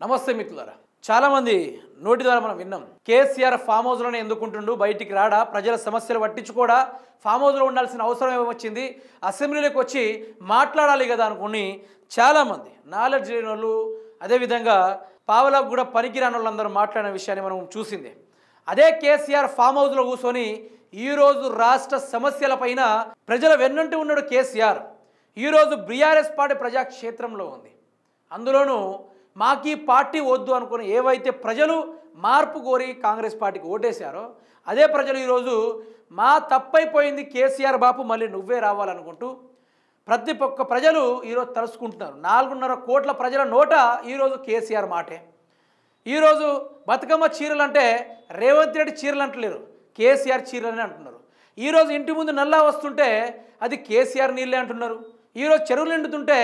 నమస్తే మిత్రులారా. చాలా మంది నోటి ద్వారా మనం విన్నాం, కేసీఆర్ ఫామ్ హౌస్లోనే ఎందుకుంటుండు, బయటికి రాడా, ప్రజల సమస్యలు పట్టించుకోడా, ఫామ్ హౌస్లో ఉండాల్సిన అవసరం ఏమొచ్చింది, అసెంబ్లీలోకి వచ్చి మాట్లాడాలి కదా అనుకుని చాలామంది నాలెడ్జ్ లేని వాళ్ళు, అదేవిధంగా పావలకు కూడా పనికిరాని వాళ్ళందరూ మాట్లాడిన విషయాన్ని మనం చూసిందే. అదే కేసీఆర్ ఫామ్ హౌస్లో కూర్చొని ఈరోజు రాష్ట్ర సమస్యలపైన ప్రజల వెన్నంటి ఉన్నాడు కేసీఆర్. ఈరోజు బీఆర్ఎస్ పార్టీ ప్రజాక్షేత్రంలో ఉంది. అందులోనూ మాకీ పార్టీ వద్దు అనుకుని ఏవైతే ప్రజలు మార్పు కోరి కాంగ్రెస్ పార్టీకి ఓటేశారో అదే ప్రజలు ఈరోజు మా తప్పైపోయింది కేసీఆర్ బాపు, మళ్ళీ నువ్వే రావాలనుకుంటూ ప్రతి ఒక్క ప్రజలు ఈరోజు తలుసుకుంటున్నారు. 4.5 కోట్ల ప్రజల నోట ఈరోజు కేసీఆర్ మాటే. ఈరోజు బతుకమ్మ చీరలు అంటే రేవంత్ రెడ్డి చీరలు అంటలేరు, కేసీఆర్ చీరలని అంటున్నారు. ఈరోజు ఇంటి ముందు నల్లా వస్తుంటే అది కేసీఆర్ నీళ్ళే అంటున్నారు. ఈరోజు చెరువులు నిండుతుంటే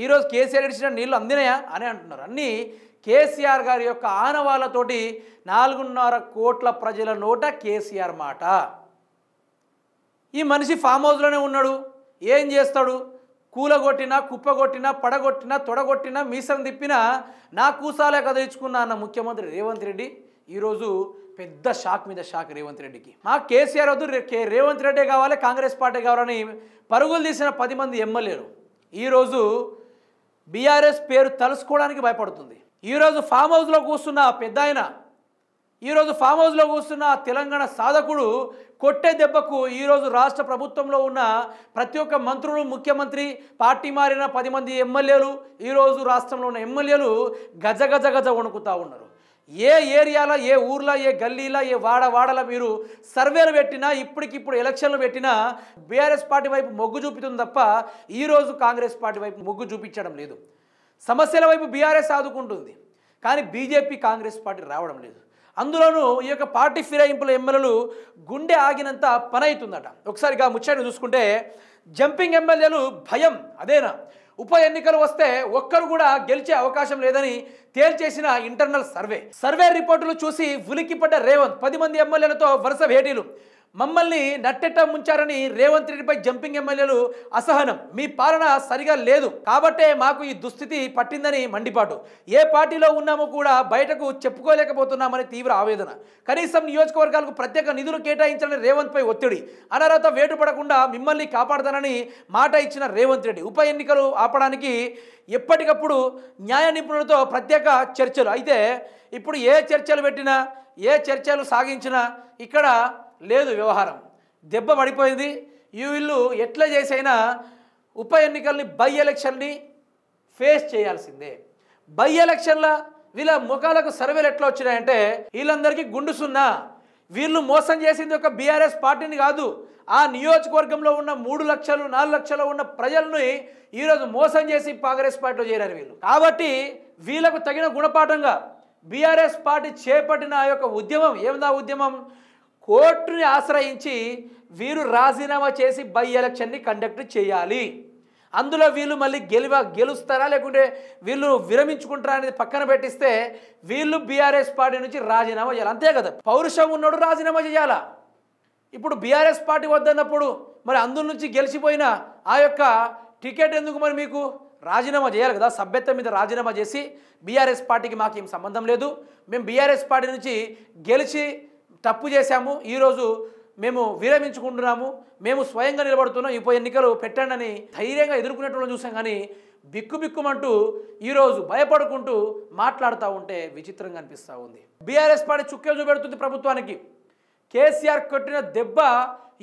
ఈరోజు కేసీఆర్ ఇచ్చిన నీళ్ళు అందినాయా అని అంటున్నారు. అన్నీ కేసీఆర్ గారి యొక్క ఆనవాళ్ళతోటి 4.5 కోట్ల ప్రజల నోట కేసీఆర్ మాట. ఈ మనిషి ఫామ్ హౌస్లోనే ఉన్నాడు, ఏం చేస్తాడు? కూలగొట్టినా, కుప్పగొట్టినా, పడగొట్టినా, తొడగొట్టినా, మీసం తిప్పినా నా కూసాలే కదిలించుకున్నా అన్న ముఖ్యమంత్రి రేవంత్ రెడ్డి ఈరోజు పెద్ద షాక్ మీద షాక్ రేవంత్ రెడ్డికి. మా కేసీఆర్ వద్దు, రేవంత్ రెడ్డే కావాలి, కాంగ్రెస్ పార్టీ కావాలని పరుగులు తీసిన 10 మంది ఎమ్మెల్యేలు ఈరోజు బీఆర్ఎస్ పేరు తలుసుకోవడానికి భయపడుతుంది. ఈరోజు ఫామ్ హౌస్లో కూర్చున్న పెద్ద ఆయన, ఈరోజు ఫామ్ హౌస్లో కూర్చున్న తెలంగాణ సాధకుడు కొట్టే దెబ్బకు ఈరోజు రాష్ట్ర ప్రభుత్వంలో ఉన్న ప్రతి ఒక్క మంత్రులు, ముఖ్యమంత్రి, పార్టీ మారిన 10 మంది ఎమ్మెల్యేలు, ఈరోజు రాష్ట్రంలో ఉన్న ఎమ్మెల్యేలు గజ గజ గజ వణుకుతూ ఉన్నారు. ఏ ఏరియాలో, ఏ ఊర్లో, ఏ గల్లీలో, ఏ వాడవాడలో మీరు సర్వేలు పెట్టినా, ఇప్పటికిప్పుడు ఎలక్షన్లు పెట్టినా బీఆర్ఎస్ పార్టీ వైపు మొగ్గు చూపుతుంది తప్ప ఈరోజు కాంగ్రెస్ పార్టీ వైపు మొగ్గు చూపించడం లేదు. సమస్యల వైపు బీఆర్ఎస్ ఆదుకుంటుంది, కానీ బీజేపీ కాంగ్రెస్ పార్టీ రావడం లేదు. అందులోనూ ఈ యొక్క పార్టీ ఫిరాయింపుల ఎమ్మెల్యేలు గుండె ఆగినంత పని అవుతుందట. ఒకసారిగా ముచ్చట చూసుకుంటే జంపింగ్ ఎమ్మెల్యేలు భయం అదేనా? ఉప ఎన్నికలు వస్తే ఒక్కరు కూడా గెలిచే అవకాశం లేదని తేల్చేసిన ఇంటర్నల్ సర్వే రిపోర్టులు చూసి ఉలిక్కిపడ్డ రేవంత్ 10 మంది ఎమ్మెల్యేలతో వరుస భేటీలు. మమ్మల్ని నట్టెట్ట ముంచారని రేవంత్ రెడ్డిపై జంపింగ్ ఎమ్మెల్యేలు అసహనం. మీ పాలన సరిగా లేదు కాబట్టే మాకు ఈ దుస్థితి పట్టిందని మండిపాటు. ఏ పార్టీలో ఉన్నామో కూడా బయటకు చెప్పుకోలేకపోతున్నామని తీవ్ర ఆవేదన. కనీసం నియోజకవర్గాలకు ప్రత్యేక నిధులు కేటాయించాలని రేవంత్పై ఒత్తిడి. అనర్హత వేటు పడకుండా మిమ్మల్ని కాపాడతానని మాట ఇచ్చిన రేవంత్ రెడ్డి ఉప ఎన్నికలు ఆపడానికి ఎప్పటికప్పుడు న్యాయ నిపుణులతో ప్రత్యేక చర్చలు. అయితే ఇప్పుడు ఏ చర్చలు పెట్టినా, ఏ చర్చలు సాగించినా ఇక్కడ లేదు వ్యవహారం. దెబ్బ పడిపోయింది. వీళ్ళు ఎట్లా చేసైనా ఉప ఎన్నికల్ని, బై ఎలక్షన్ని ఫేస్ చేయాల్సిందే. బై ఎలక్షన్ల వీళ్ళ ముఖాలకు సర్వేలు ఎట్లా వచ్చినాయంటే వీళ్ళందరికీ గుండు సున్నా. వీళ్ళు మోసం చేసింది ఒక బీఆర్ఎస్ పార్టీని కాదు, ఆ నియోజకవర్గంలో ఉన్న 3 లక్షలు 4 లక్షలు ఉన్న ప్రజల్ని ఈరోజు మోసం చేసి కాంగ్రెస్ పార్టీలో చేరారు వీళ్ళు. కాబట్టి వీళ్ళకు తగిన గుణపాఠంగా బీఆర్ఎస్ పార్టీ చేపట్టిన ఆ యొక్క ఉద్యమం ఏమిదా ఉద్యమం? కోర్టుని ఆశ్రయించి వీరు రాజీనామా చేసి బై ఎలక్షన్ని కండక్ట్ చేయాలి. అందులో వీళ్ళు మళ్ళీ గెలుస్తారా లేకుంటే వీళ్ళు విరమించుకుంటారా అనేది పక్కన పెట్టిస్తే వీళ్ళు బీఆర్ఎస్ పార్టీ నుంచి రాజీనామా చేయాలి, అంతే కదా. పౌరుషం ఉన్నాడు రాజీనామా చేయాలా? ఇప్పుడు బీఆర్ఎస్ పార్టీ వద్దన్నప్పుడు మరి అందులో నుంచి గెలిచిపోయిన ఆ యొక్క టికెట్ ఎందుకు మరి మీకు? రాజీనామా చేయాలి కదా. సభ్యత్వం మీద రాజీనామా చేసి బీఆర్ఎస్ పార్టీకి మాకేం సంబంధం లేదు, మేము బీఆర్ఎస్ పార్టీ నుంచి గెలిచి తప్పు చేశాము, ఈరోజు మేము విరమించుకుంటున్నాము, మేము స్వయంగా నిలబడుతున్నాం, ఉప ఎన్నికలు పెట్టండి అని ధైర్యంగా ఎదుర్కొనేటోళ్ళని చూసాం. కానీ బిక్కుబిక్కుమంటూ ఈరోజు భయపడుకుంటూ మాట్లాడుతూ ఉంటే విచిత్రంగా అనిపిస్తూ ఉంది. బీఆర్ఎస్ పార్టీ చుక్కలు చూపెడుతుంది ప్రభుత్వానికి. కేసీఆర్ కొట్టిన దెబ్బ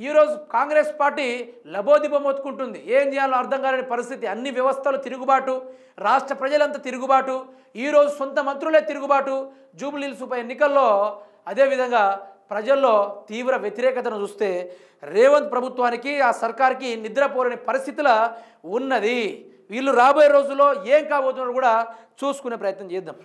ఈరోజు కాంగ్రెస్ పార్టీ లబోదిబం మొత్తుకుంటుంది. ఏం చేయాలో అర్థం కాలేని పరిస్థితి. అన్ని వ్యవస్థలు తిరుగుబాటు, రాష్ట్ర ప్రజలంతా తిరుగుబాటు, ఈరోజు సొంత మంత్రులే తిరుగుబాటు. జూబ్లీహిల్స్ ఉప ఎన్నికల్లో అదేవిధంగా ప్రజల్లో తీవ్ర వ్యతిరేకతను చూస్తే రేవంత్ ప్రభుత్వానికి, ఆ సర్కార్కి నిద్రపోలేని పరిస్థితుల ఉన్నది. వీళ్ళు రాబోయే రోజుల్లో ఏం కాబోతున్నారో కూడా చూసుకునే ప్రయత్నం చేద్దాం.